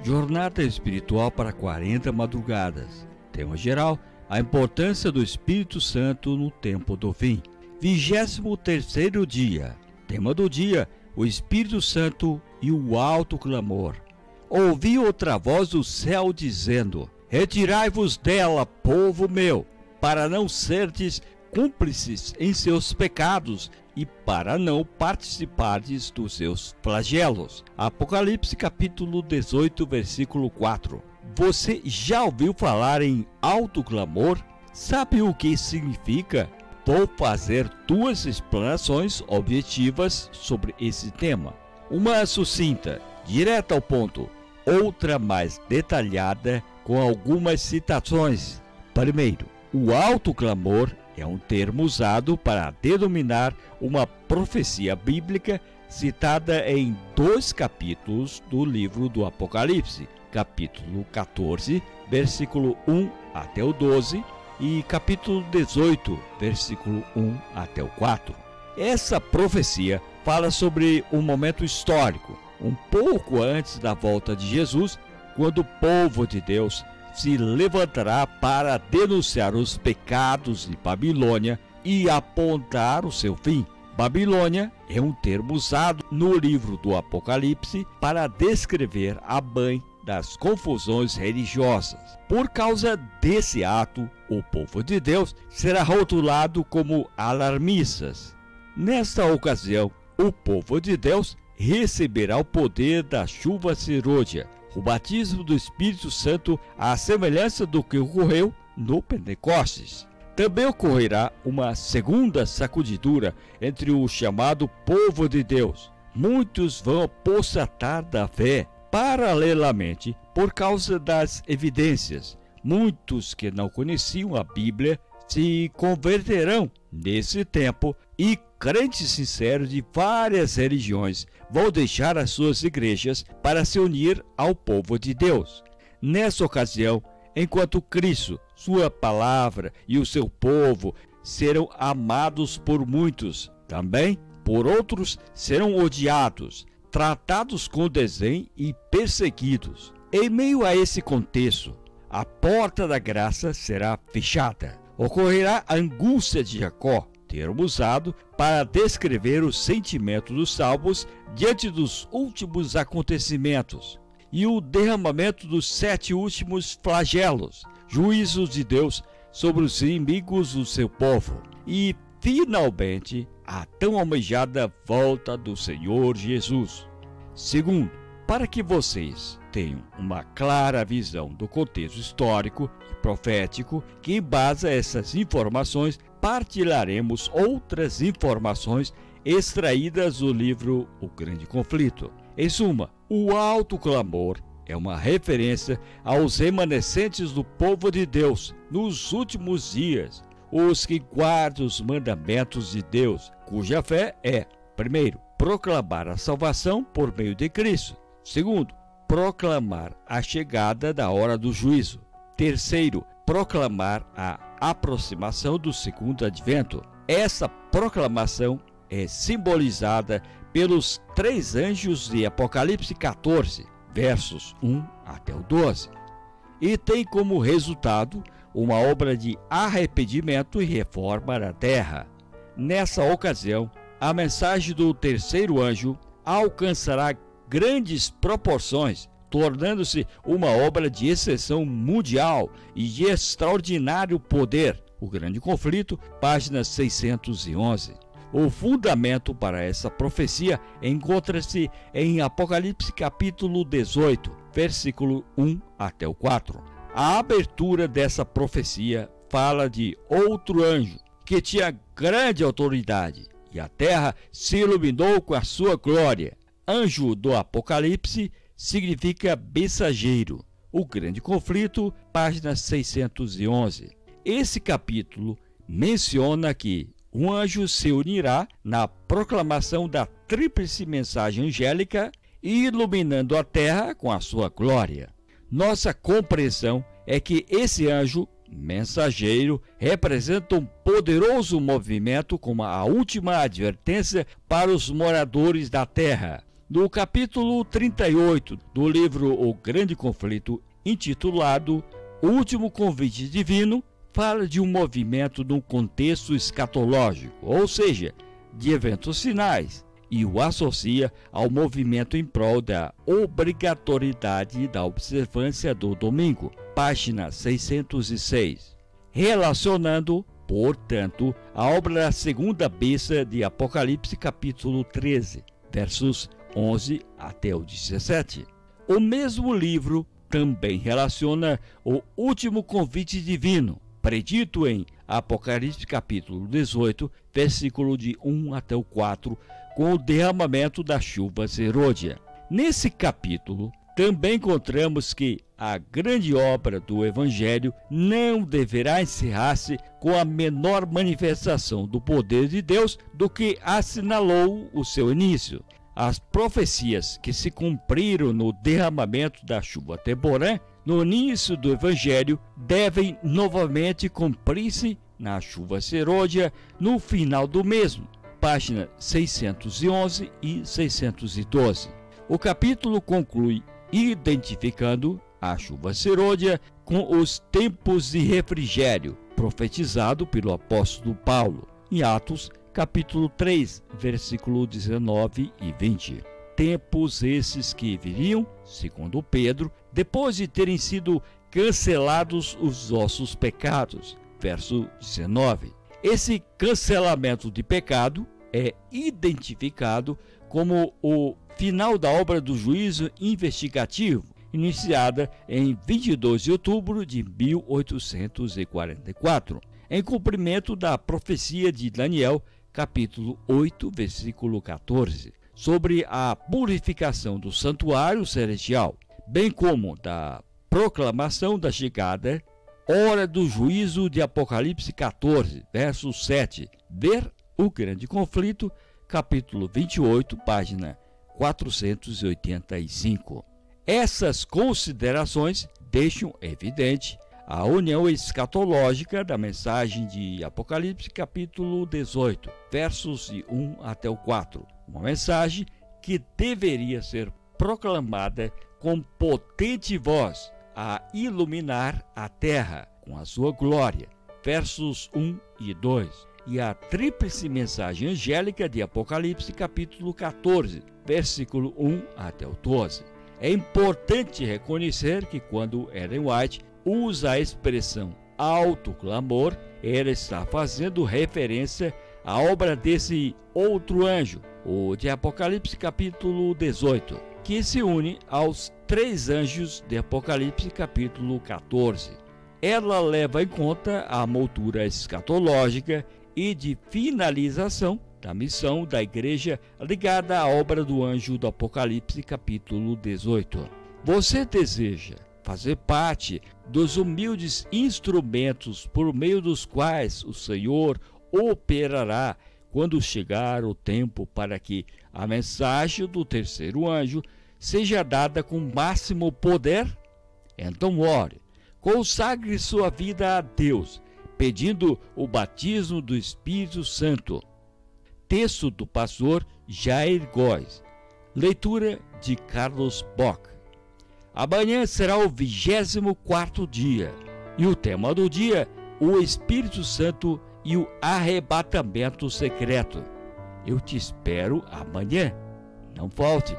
Jornada espiritual para 40 madrugadas. Tema geral: a importância do Espírito Santo no tempo do fim. 23º dia. Tema do dia: o Espírito Santo e o alto clamor. Ouvi outra voz do céu dizendo: retirai-vos dela, povo meu, para não serdes cúmplices em seus pecados e para não participardes dos seus flagelos. Apocalipse capítulo 18, versículo 4. Você já ouviu falar em alto clamor? Sabe o que significa? Vou fazer duas explanações objetivas sobre esse tema. Uma sucinta, direta ao ponto, outra mais detalhada com algumas citações. Primeiro, o alto clamor é um termo usado para denominar uma profecia bíblica citada em 2 capítulos do livro do Apocalipse, capítulo 14, versículo 1 até o 12, e capítulo 18, versículo 1 até o 4. Essa profecia fala sobre um momento histórico, um pouco antes da volta de Jesus, quando o povo de Deus se levantará para denunciar os pecados de Babilônia e apontar o seu fim. Babilônia é um termo usado no livro do Apocalipse para descrever a mãe das confusões religiosas. Por causa desse ato, o povo de Deus será rotulado como alarmistas. Nesta ocasião, o povo de Deus receberá o poder da chuva serôdia, o batismo do Espírito Santo, à semelhança do que ocorreu no Pentecostes. Também ocorrerá uma segunda sacudidura entre o chamado povo de Deus. Muitos vão apostatar da fé. Paralelamente, por causa das evidências, muitos que não conheciam a Bíblia se converterão nesse tempo, e crentes sinceros de várias religiões vão deixar as suas igrejas para se unir ao povo de Deus. Nessa ocasião, enquanto Cristo, sua palavra e o seu povo serão amados por muitos, também por outros serão odiados, tratados com desdém e perseguidos. Em meio a esse contexto, a porta da graça será fechada. Ocorrerá a angústia de Jacó, termo usado para descrever o sentimento dos salvos diante dos últimos acontecimentos, e o derramamento dos 7 últimos flagelos, juízos de Deus sobre os inimigos do seu povo, e finalmente a tão almejada volta do Senhor Jesus. Segundo, para que vocês tenham uma clara visão do contexto histórico e profético que embasa essas informações, partilharemos outras informações extraídas do livro O Grande Conflito. Em suma, o alto clamor é uma referência aos remanescentes do povo de Deus nos últimos dias, os que guardam os mandamentos de Deus, cuja fé é, primeiro, proclamar a salvação por meio de Cristo. Segundo, proclamar a chegada da hora do juízo. Terceiro, proclamar a aproximação do segundo advento. Essa proclamação é simbolizada pelos 3 anjos de Apocalipse 14, versos 1 até o 12, e tem como resultado uma obra de arrependimento e reforma na terra. Nessa ocasião, a mensagem do terceiro anjo alcançará grandes proporções, tornando-se uma obra de exceção mundial e de extraordinário poder. O Grande Conflito, página 611. O fundamento para essa profecia encontra-se em Apocalipse capítulo 18, versículo 1 até o 4. A abertura dessa profecia fala de outro anjo que tinha grande autoridade, e a terra se iluminou com a sua glória. Anjo do Apocalipse significa mensageiro. O Grande Conflito, página 611. Esse capítulo menciona que um anjo se unirá na proclamação da tríplice mensagem angélica, iluminando a terra com a sua glória. Nossa compreensão é que esse anjo mensageiro representa um poderoso movimento como a última advertência para os moradores da terra. No capítulo 38 do livro O Grande Conflito, intitulado O Último Convite Divino, fala de um movimento num contexto escatológico, ou seja, de eventos finais, e o associa ao movimento em prol da obrigatoriedade da observância do domingo, página 606, relacionando, portanto, a obra da segunda besta de Apocalipse, capítulo 13, versos 11 até o 17. O mesmo livro também relaciona o último convite divino, predito em Apocalipse capítulo 18, versículo de 1 até o 4, com o derramamento da chuva serôdia. Nesse capítulo, também encontramos que a grande obra do Evangelho não deverá encerrar-se com a menor manifestação do poder de Deus do que assinalou o seu início. As profecias que se cumpriram no derramamento da chuva temporã no início do Evangelho devem novamente cumprir-se na chuva serôdia no final do mesmo, página 611 e 612. O capítulo conclui identificando a chuva serôdia com os tempos de refrigério, profetizado pelo apóstolo Paulo, em Atos, capítulo 3, versículo 19 e 20. Tempos esses que viriam, segundo Pedro, depois de terem sido cancelados os vossos pecados, verso 19. Esse cancelamento de pecado é identificado como o final da obra do juízo investigativo, iniciada em 22 de outubro de 1844, em cumprimento da profecia de Daniel, capítulo 8, versículo 14, sobre a purificação do santuário celestial, bem como da proclamação da chegada, hora do juízo de Apocalipse 14, verso 7, ver O Grande Conflito, capítulo 28, página 485. Essas considerações deixam evidente a união escatológica da mensagem de Apocalipse, capítulo 18, versos de 1 até o 4. Uma mensagem que deveria ser proclamada com potente voz a iluminar a terra com a sua glória, versos 1 e 2. E a tríplice mensagem angélica de Apocalipse, capítulo 14, versículo 1 até o 12. É importante reconhecer que quando Ellen White usa a expressão alto clamor, ela está fazendo referência à obra desse outro anjo, o de Apocalipse capítulo 18, que se une aos três anjos de Apocalipse capítulo 14. Ela leva em conta a moldura escatológica e de finalização da missão da igreja ligada à obra do anjo do Apocalipse capítulo 18. Você deseja fazer parte dos humildes instrumentos por meio dos quais o Senhor operará quando chegar o tempo para que a mensagem do terceiro anjo seja dada com máximo poder? Então ore, consagre sua vida a Deus, pedindo o batismo do Espírito Santo. Texto do pastor Jair Góes. Leitura de Carlos Bock. Amanhã será o 24º dia, e o tema do dia, o Espírito Santo e o arrebatamento secreto. Eu te espero amanhã. Não falte.